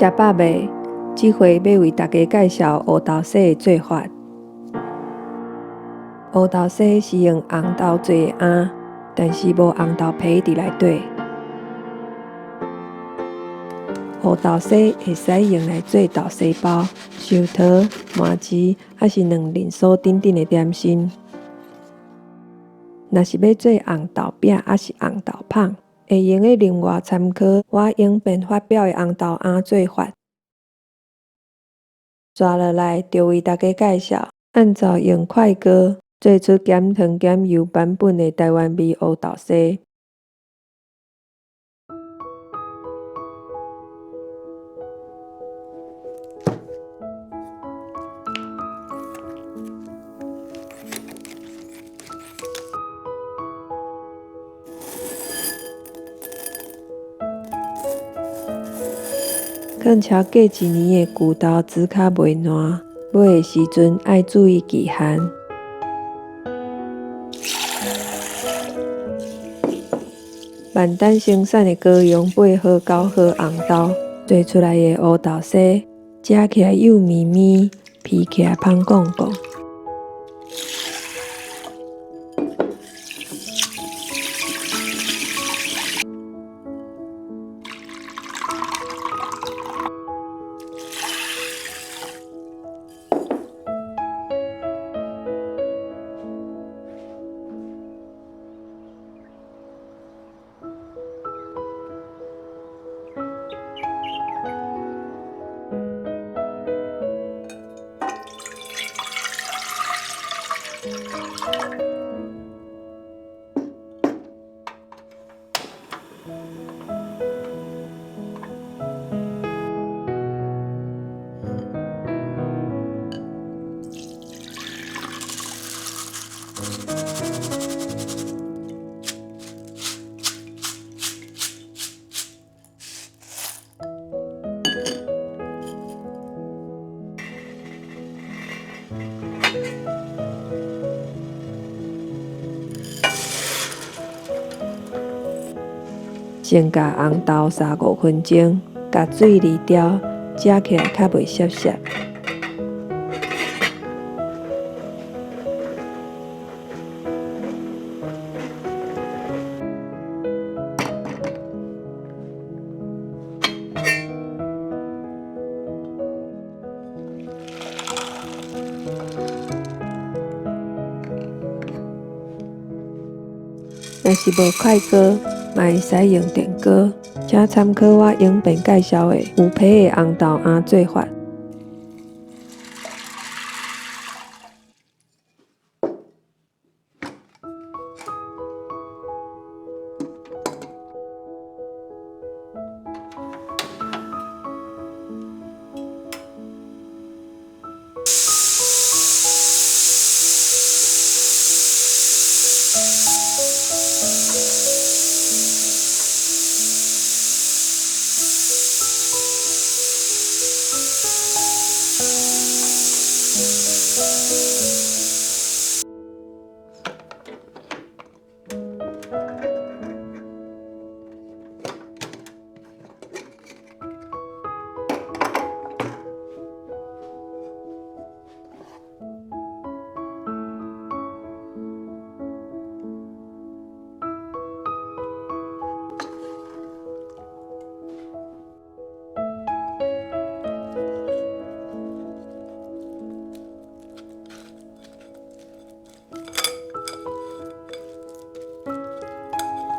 食饱未？这回要为大家介绍乌豆沙的做法。乌豆沙是用红豆做的餡，但是无红豆皮伫内底。乌豆沙会使用来做豆沙包、寿桃、麻糍，还是两面酥等等的点心。若是要做红豆饼，还是红豆芳，会用的另外参考我影片发表的红豆餡做法。抓落来就为大家介绍，按照用快锅做出减糖减油版本的台湾味乌豆沙。放超过1年的旧豆煮较袂烂，买的时阵爱注意期限。万丹生产的高雄8号、9号红豆做出来的乌豆沙，食起来幼绵绵，皮起来香滚滚。先甲红豆3-5分钟，甲水离掉，食起来较袂涩涩。若是无快锅，嘛会使用电锅，请参考我影片介绍的有皮的红豆餡做法。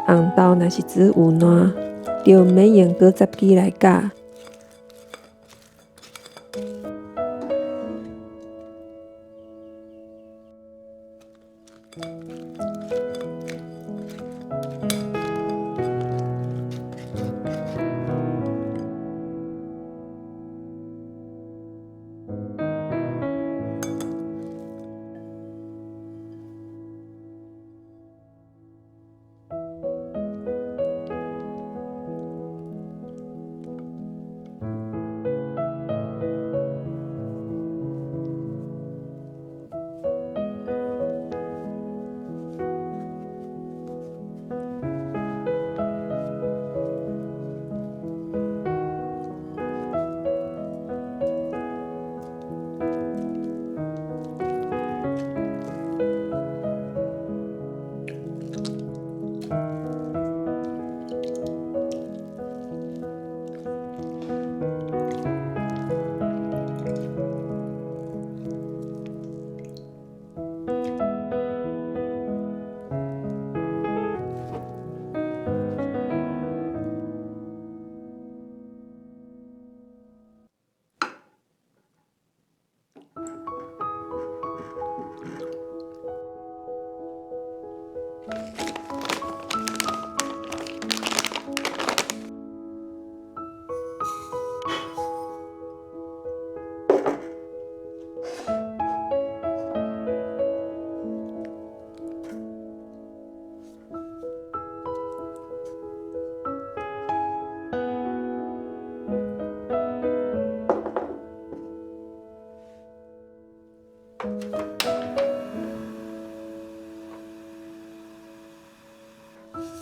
红豆若是煮有烂，就毋免用果汁机来搅。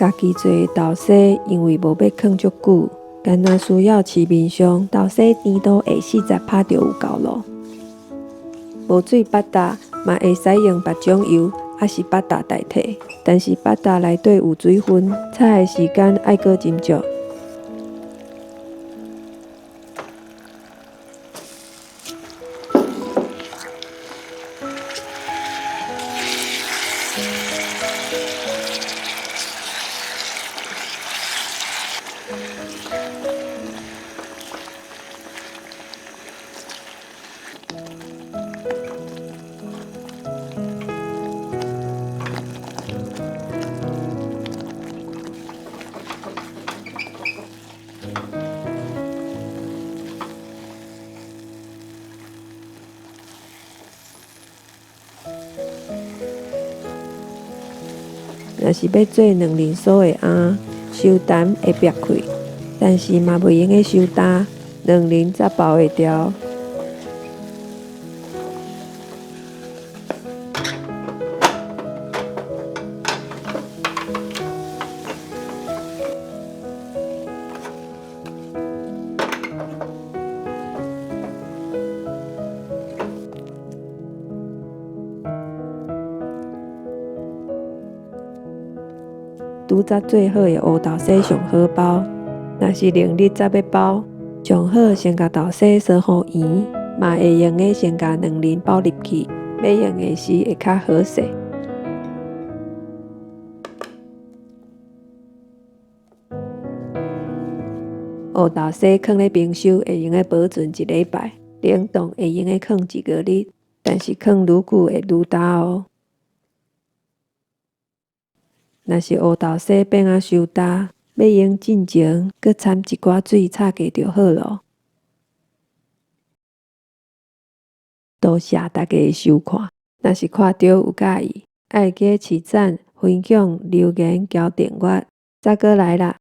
家己做的豆沙，因为无要放足久，干若需要市面上豆沙甜度下40%就有够咯。无水巴达嘛会使用别种油，还是巴达代替，但是巴达内底有水分，炒的时间爱搁斟酌。若是要做2仁酥的餡，收蛋会裂开，但是嘛袂用个收焦，2仁才包会牢。拄则做好的乌豆沙上好包，若是另日才要包，上好先甲豆沙烧好圆，嘛会用个先甲2仁包入去，要用的时会较好势。乌豆沙放咧冰箱会用个保存1礼拜，冷冻会用个放1个日，但是放愈久会愈焦哦。若是乌豆沙变啊收焦，要用进前，搁掺一寡水炒过就好咯。多谢大家的收看，若是看到有介意，爱记得试赞、分享、留言交订阅，再过来啦！